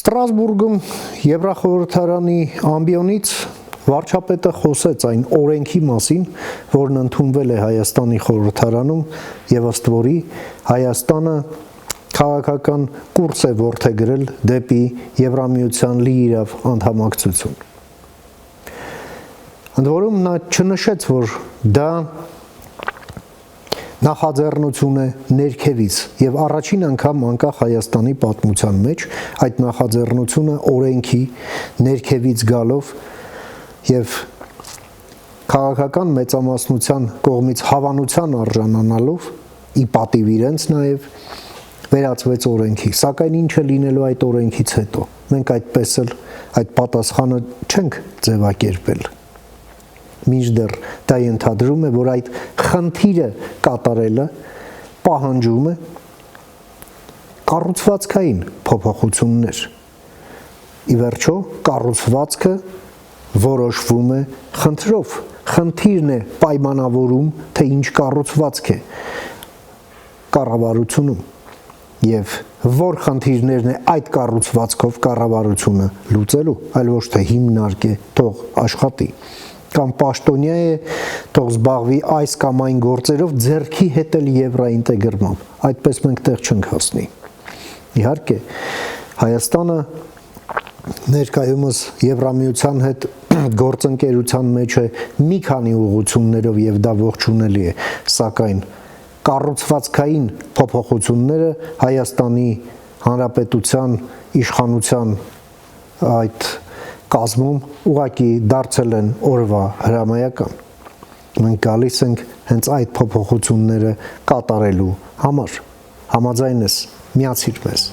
Ստրասբուրգում Եվրախորհրդարանի ամբիոնից վարչապետը խոսեց այն օրենքի մասին, որն ընդունվել է Հայաստանի խորհրդարանում եւ ըստ որի Հայաստանը քաղաքական կուրս է որդեգրել դեպի Եվրամիության լիիրավ անդամակցություն։ Ընդ որում նա չնշեց, որ դա նախաձեռնություն է ներքևից եւ առաջին անգամ անկախ Հայաստանի պատմության մեջ այդ նախաձեռնությունը օրենքի ներքևից գալով եւ քաղաքական մեծամասնության կողմից հավանության արժանանալով ի պատիվ իրենց նաեւ վերածվեց օրենքի, սակայն ինչը լինելու այդ օրենքից հետո մենք այդպես էլ այդ պատասխանը չենք ձևակերպել մինչդեռ դա ենթադրում է, որ այդ խնդիրը կատարելը պահանջում է կառուցվածքային փոփոխություններ։ Ի վերջո, կառուցվածքը որոշվում է խնդրով, խնդիրն է պայմանավորում, թե ինչ կառուցվածք է կառավարությունում եւ որ խնդիրներն է այդ կառուցվածքով կառավարությունը լուծելու, այլ ոչ թե հիմնարկ է, թող աշխատի կամ պաշտոնյա է, թող զբաղվի այս կամ այն գործերով ձեռքի հետ էլ եվրոինտեգրմամբ, այդպես մենք տեղ չենք հասնի։ Իհարկե, Հայաստանը ներկայումս Եվրամիության հետ գործընկերության մեջ է մի քանի ուղղություններով եւ դա ողջունելի է, սակայն կառուցվածքային փոփոխությունները Հայաստանի Հանրապետության իշխանության այդ կազմում ուղղակի դարձել են օրվա հրամայական։ Մենք գալիս ենք հենց այդ փոփոխությունները կատարելու համար։ Համաձայն ես, միացիր մեզ։